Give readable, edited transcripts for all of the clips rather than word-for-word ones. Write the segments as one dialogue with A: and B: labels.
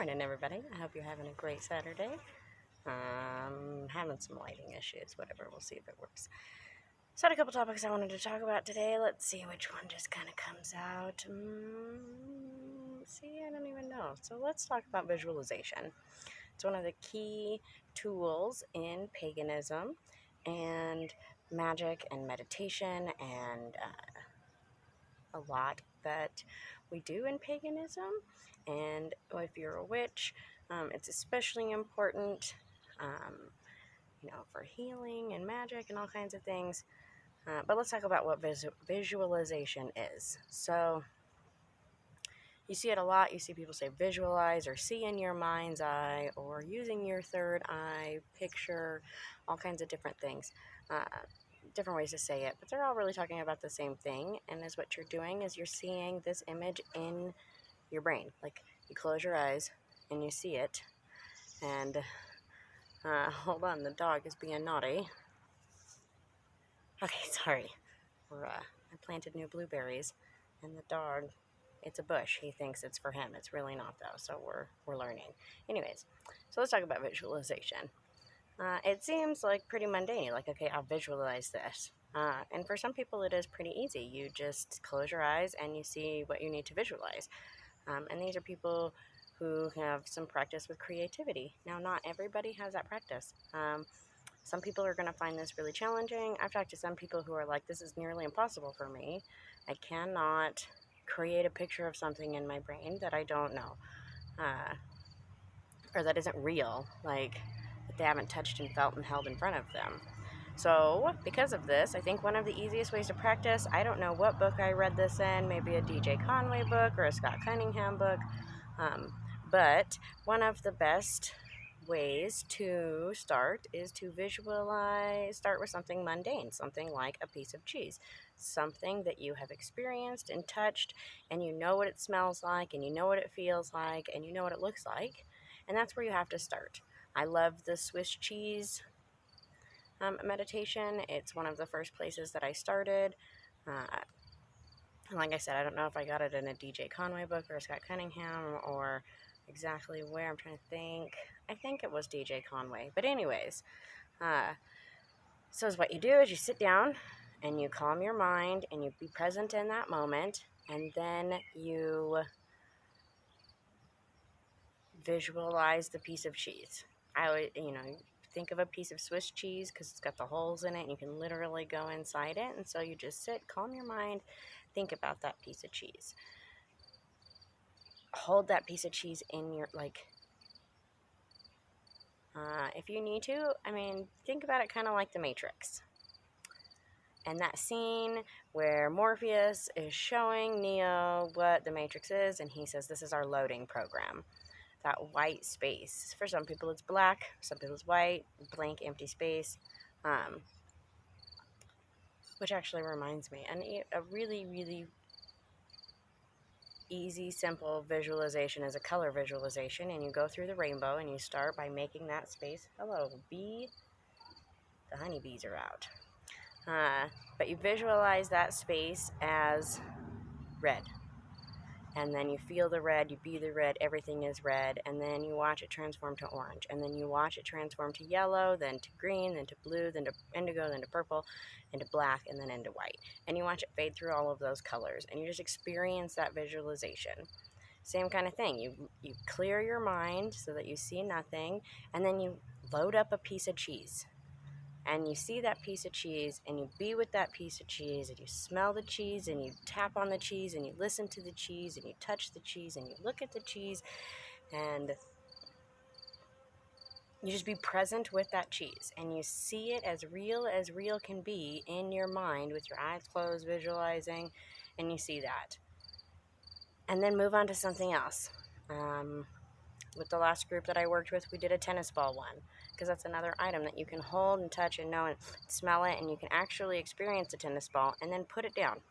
A: morning, everybody. I hope you're having a great Saturday. Having some lighting issues, whatever. We'll see if it works. So I had a couple topics I wanted to talk about today. Let's see which one just kind of comes out. I don't even know. So let's talk about visualization. It's one of the key tools in paganism and magic and meditation and a lot that we do in paganism. And if you're a witch, it's especially important, for healing and magic and all kinds of things. But let's talk about what visualization is. So you see it a lot. You see people say visualize or see in your mind's eye or using your third eye, picture, all kinds of different things. Different ways to say it, but they're all really talking about the same thing. And is what you're doing is you're seeing this image in your brain. Like you close your eyes and you see it. And hold on, the dog is being naughty. Okay, sorry. I planted new blueberries, and the dog, it's a bush. He thinks it's for him. It's really not, though. So we're learning. Anyways, so let's talk about visualization. It seems like pretty mundane. Like, okay, I'll visualize this. And for some people, it is pretty easy. You just close your eyes and you see what you need to visualize. And these are people who have some practice with creativity. Now, not everybody has that practice. Some people are going to find this really challenging. I've talked to some people who are like, this is nearly impossible for me. I cannot create a picture of something in my brain that I don't know, or that isn't real, like that they haven't touched and felt and held in front of them. So because of this, I think one of the easiest ways to practice, I don't know what book I read this in, maybe a DJ Conway book or a Scott Cunningham book, but one of the best ways to start is to visualize. Start with something mundane, something like a piece of cheese, something that you have experienced and touched, and you know what it smells like, and you know what it feels like, and you know what it looks like, and that's where you have to start. I love the Swiss cheese meditation. It's one of the first places that I started. Like I said, I don't know if I got it in a DJ Conway book or a Scott Cunningham or exactly where. I'm trying to think. I think it was DJ Conway. But anyways, so what you do is you sit down and you calm your mind and you be present in that moment, and then you visualize the piece of cheese. I would, think of a piece of Swiss cheese because it's got the holes in it and you can literally go inside it. And so you just sit, calm your mind, think about that piece of cheese. Hold that piece of cheese in your, if you need to, think about it kind of like the Matrix. And that scene where Morpheus is showing Neo what the Matrix is, and he says, this is our loading program. That white space. For some people it's black, some people it's white, blank, empty space. Which actually reminds me, a really, really easy, simple visualization is a color visualization, and you go through the rainbow, and you start by making that space. Hello, bee. The honeybees are out. But you visualize that space as red. And then you feel the red, you be the red, everything is red, and then you watch it transform to orange, and then you watch it transform to yellow, then to green, then to blue, then to indigo, then to purple, into black, and then into white. And you watch it fade through all of those colors, and you just experience that visualization. Same kind of thing. You clear your mind so that you see nothing, and then you load up a piece of cheese. And you see that piece of cheese, and you be with that piece of cheese, and you smell the cheese, and you tap on the cheese, and you listen to the cheese, and you touch the cheese, and you look at the cheese, and you just be present with that cheese, and you see it as real can be in your mind with your eyes closed, visualizing, and you see that. And then move on to something else. With the last group that I worked with, we did a tennis ball one, because that's another item that you can hold and touch and know and smell it, and you can actually experience the tennis ball and then put it down.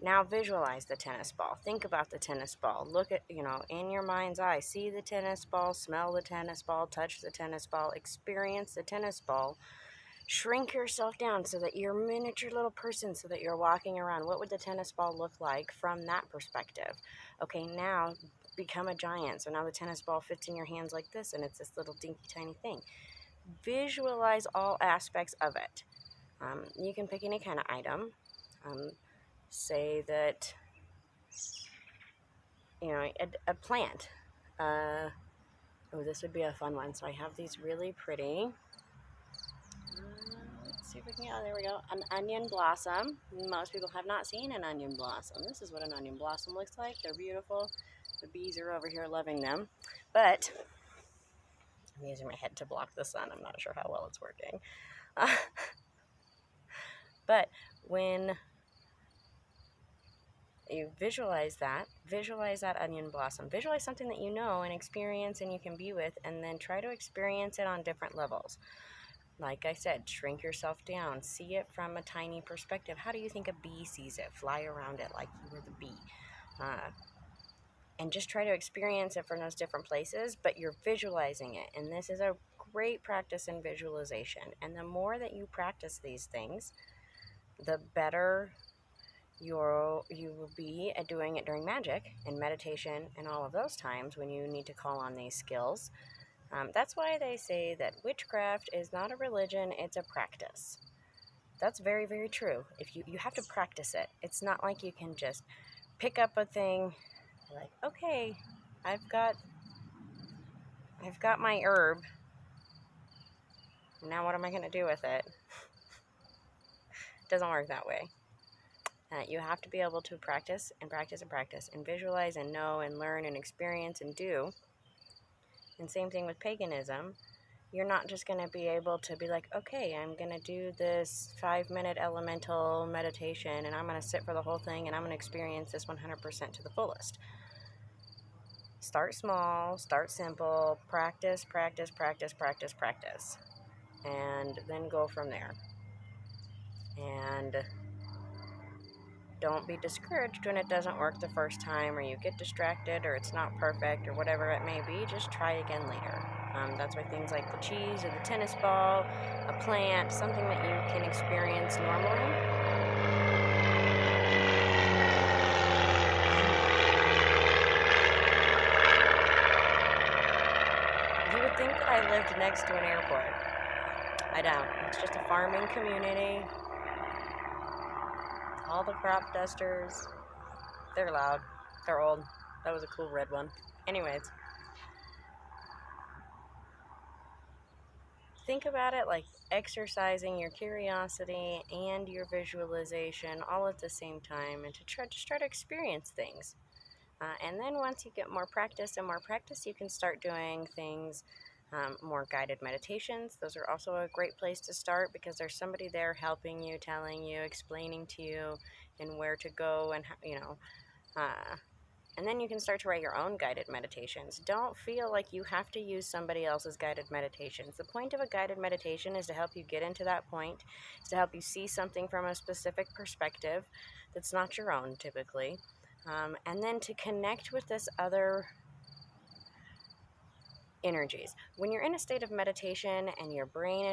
A: Now visualize the tennis ball. Think about the tennis ball. Look at, in your mind's eye, see the tennis ball, smell the tennis ball, touch the tennis ball, experience the tennis ball, Shrink yourself down so that you're a miniature little person, so that you're walking around. What would the tennis ball look like from that perspective? Okay, now become a giant. So now the tennis ball fits in your hands like this, and it's this little dinky tiny thing. Visualize all aspects of it. You can pick any kind of item. Say that, you know, a plant. Oh, this would be a fun one. So I have these really pretty. Let's see if we can, oh, there we go. An onion blossom. Most people have not seen an onion blossom. This is what an onion blossom looks like. They're beautiful. The bees are over here loving them. But I'm using my head to block the sun. I'm not sure how well it's working. But when you visualize that onion blossom, visualize something that you know and experience and you can be with, and then try to experience it on different levels. Like I said, shrink yourself down. See it from a tiny perspective. How do you think a bee sees it? Fly around it like you were the bee. And just try to experience it from those different places, but you're visualizing it. And this is a great practice in visualization. And the more that you practice these things, the better you will be at doing it during magic and meditation and all of those times when you need to call on these skills. That's why they say that witchcraft is not a religion, it's a practice. That's very, very true. If you have to practice it. It's not like you can just pick up a thing, like, okay, I've got my herb. Now what am I going to do with it? It doesn't work that way. You have to be able to practice and practice and practice and visualize and know and learn and experience and do. And same thing with paganism. You're not just going to be able to be like, okay, I'm going to do this 5-minute elemental meditation and I'm going to sit for the whole thing and I'm going to experience this 100% to the fullest. Start small, start simple, practice, practice, practice, practice, practice, and then go from there. And don't be discouraged when it doesn't work the first time, or you get distracted, or it's not perfect, or whatever it may be. Just try again later. That's why things like the cheese or the tennis ball, a plant, something that you can experience normally. You would think that I lived next to an airport. I don't. It's just a farming community. All the crop dusters. They're loud. They're old. That was a cool red one. Anyways. Think about it like exercising your curiosity and your visualization all at the same time, and to try to experience things. And then once you get more practice, you can start doing things, more guided meditations. Those are also a great place to start because there's somebody there helping you, telling you, explaining to you, and where to go, and and then you can start to write your own guided meditations. Don't feel like you have to use somebody else's guided meditations. The point of a guided meditation is to help you get into that point, is to help you see something from a specific perspective that's not your own typically, and then to connect with this other energies. When you're in a state of meditation and your brain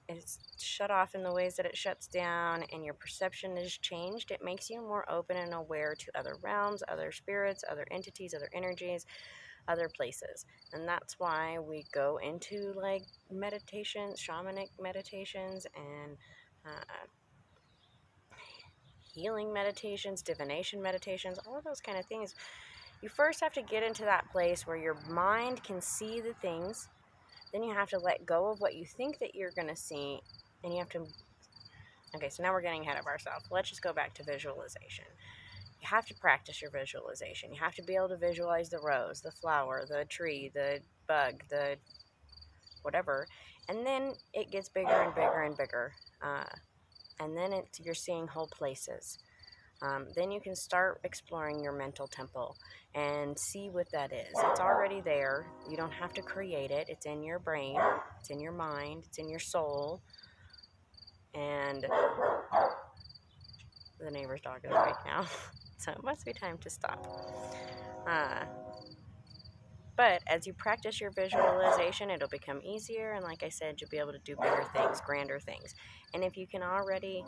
A: is shut off in the ways that it shuts down and your perception is changed, it makes you more open and aware to other realms, other spirits, other entities, other energies, other places. And that's why we go into like meditations, shamanic meditations, and healing meditations, divination meditations, all of those kind of things. You first have to get into that place where your mind can see the things. Then you have to let go of what you think that you're going to see, and you have to... Okay, so now we're getting ahead of ourselves. Let's just go back to visualization. You have to practice your visualization. You have to be able to visualize the rose, the flower, the tree, the bug, the whatever, and then it gets bigger and bigger and bigger, and then you're seeing whole places. Then you can start exploring your mental temple and see what that is. It's already there. You don't have to create it. It's in your brain. It's in your mind. It's in your soul. And the neighbor's dog is awake now, so it must be time to stop. But as you practice your visualization, it'll become easier, and like I said, you'll be able to do bigger things, grander things. And if you can already,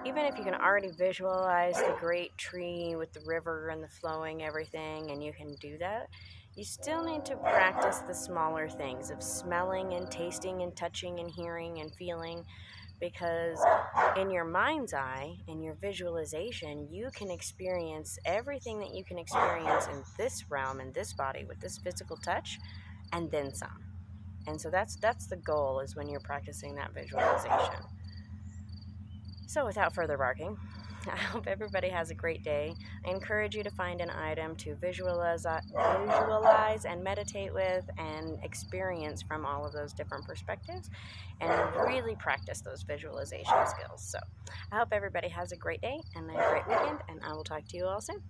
A: even if you can already visualize the great tree with the river and the flowing everything, and you can do that, you still need to practice the smaller things of smelling and tasting and touching and hearing and feeling, because in your mind's eye, in your visualization, you can experience everything that you can experience in this realm, in this body, with this physical touch, and then some. And so that's the goal, is when you're practicing that visualization. So without further barking, I hope everybody has a great day. I encourage you to find an item to visualize and meditate with and experience from all of those different perspectives, and really practice those visualization skills. So I hope everybody has a great day and a great weekend, and I will talk to you all soon.